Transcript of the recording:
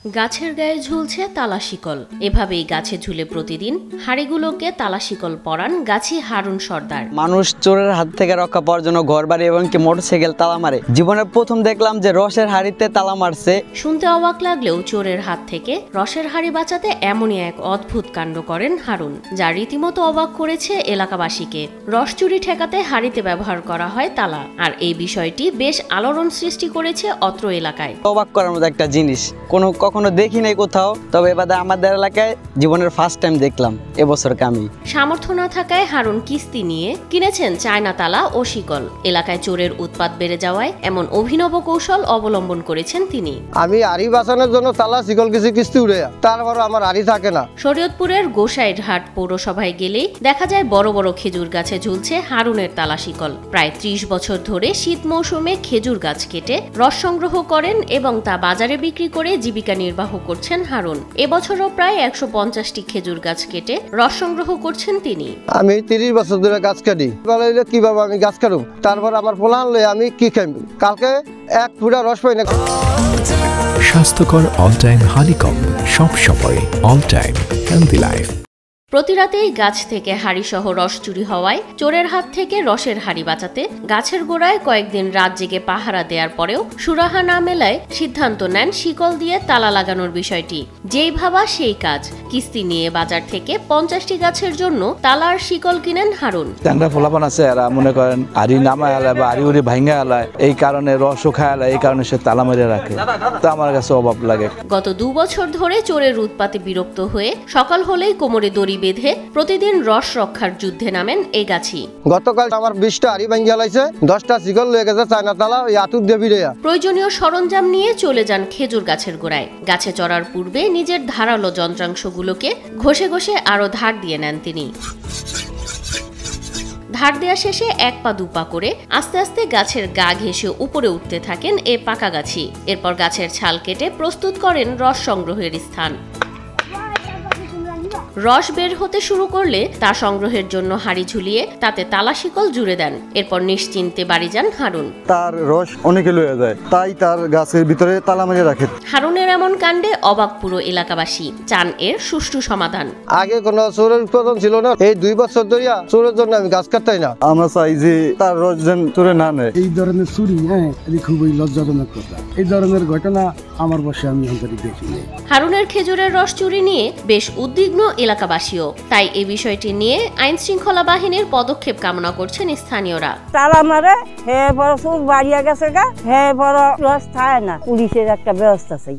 গাছের গায়ে ঝুলছে তালা শিকল। এভাবেই গাছে ঝুলে প্রতিদিন হাড়িগুলোকে তালা শিকল পরান গাছি হারুন সর্দার। মানুষ চোরের হাত থেকে রক্ষা পাওয়ার জন্য ঘর বাড়ি এবং কি মোটরসাইকেল তালা মারে। জীবনের প্রথম দেখলাম যে রসের হাড়িতে তালা মারছে। শুনতে অবাক লাগলেও চোরের হাত থেকে রসের হাড়ি বাঁচাতে এমনই এক অদ্ভুত কাণ্ড করেন হারুন, যা রীতিমতো অবাক করেছে এলাকাবাসীকে। রস চুরি ঠেকাতে হাড়িতে ব্যবহার করা হয় তালা, আর এই বিষয়টি বেশ আলোড়ন সৃষ্টি করেছে অত্র এলাকায়। অবাক করার মতো একটা জিনিস কখনো দেখি নাই কোথাও, তবে এবার আমাদের এলাকায় জীবনের ফার্স্ট টাইম দেখলাম এবছর আমি। সামর্থ্য না থাকায় হারুন কিস্তি নিয়ে কিনেছেন চায়না তালা ও শিকল। এলাকায় চোরের উৎপাত বেড়ে যাওয়ায় এমন অভিনব কৌশল অবলম্বন করেছেন তিনি। আমি আড়ি বাঁচানোর জন্য তালা শিকল কিছু কিস্তি উড়ে, তারপর আমার আড়ি থাকে না। শরীয়তপুরের গোসাইরহাট পৌরসভায় গেলেই দেখা যায় বড় বড় খেজুর গাছে ঝুলছে হারুনের তালা শিকল। প্রায় ৩০ বছর ধরে শীত মৌসুমে খেজুর গাছ কেটে রস সংগ্রহ করেন এবং তা বাজারে বিক্রি করে জীবিকা নির্বাহ করছেন হারুন। এবছরও প্রায় ১৫০টি খেজুর গাছ কেটে রস সংগ্রহ করছেন তিনি। আমি ৩০ বছর ধরে গাছ কাটি, বলে কিভাবে আমি গাছ কাটুম, তারপর আমার পোলা আনলে আমি কি খাইব, কালকে এক ফুটা রস পাই না। স্বাস্থ্যকর অল টাইম হানিকম, সব সময় অল টাইম হেলদি লাইফ। প্রতি রাতেই গাছ থেকে হাড়ি সহ রস চুরি হওয়ায় চোরের হাত থেকে রসের হাড়ি বাঁচাতে গাছের গোড়ায় কয়েকদিন রাত জেগে পাহারা দেওয়ার পরেও সুরাহা না মেলায় সিদ্ধান্ত নেন শিকল দিয়ে তালা লাগানোর বিষয়টি। যেই ভাবা সেই কাজ। কিস্তি নিয়ে বাজার থেকে ৫০টি গাছের জন্য তালার শিকল কিনেন হারুন। ট্যাংরা ফলাফান আছে, এরা মনে করেন আড়ি নামায় আলায় বা আড়ি উড়ি ভাঙ্গা আলায়, এই কারণে রসও খায় আলায়, এই কারণে সে তালা মেরে রাখে। তো আমার কাছে অভাব লাগে। গত ২ বছর ধরে চোরের উৎপাতে বিরক্ত হয়ে সকাল হলেই কোমরে দড়ি বেঁধে প্রতিদিন রস রক্ষার যুদ্ধে নামেন এই গাছি। গতকাল আমার ২০টা আড়ি ভাঙ্গা লাইছে, 10টা শিকল লয়ে গেছে চায়না তালা, ওই আতুক দিয়ে বিড়ে। প্রয়োজনীয় সরঞ্জাম নিয়ে চলে যান খেজুর গাছের গোড়ায়। গাছে চড়ার পূর্বে নিজের ধারালো যন্ত্রাংশগুলোকে ঘষে ঘষে আরো ধার দিয়ে নেন তিনি। ধার দেওয়া শেষে ১ পা ২ পা করে আস্তে আস্তে গাছের গা ঘেঁষে উপরে উঠতে থাকেন এ পাকা গাছি। এরপর গাছের ছাল কেটে প্রস্তুত করেন রস সংগ্রহের স্থান। রস বের হতে শুরু করলে তা সংগ্রহের জন্য হাড়ি ঝুলিয়ে তাতে তালা শিকল জুড়ে দেন। এরপর নিশ্চিন্তে বাড়ি যান হারুন। তার রস অনেকে লয়ে যায়, তাই তার গাছের ভিতরে তালা মেরে রাখে। হারুনের এমন কাণ্ডে অবাক পুরো এলাকাবাসী, চান এর সুষ্ঠু সমাধান। আগে কোনো চোরের উৎপাদন ছিল না, এই ২ বছর ধরিয়া চোরের জন্য আমি গাছ কাটতাই না। আমরা চাই যে তার রস যেন চোরে না নেয়। এই ধরনের চুরি এটি খুবই লজ্জাজনক কথা। এই ধরনের ঘটনা আমার বসে আমি অন্তরিক দেখিনি। হারুনের খেজুরের রস চুরি নিয়ে বেশ উদ্বিগ্ন এলাকাবাসীও, তাই এই বিষয়টি নিয়ে আইন শৃঙ্খলা বাহিনীর পদক্ষেপ কামনা করছেন স্থানীয়রা। তালা মারে হে বড় চোর বাড়িয়া গেছে গা, হে বড় রস খায় না, পুলিশের একটা ব্যবস্থা চাই।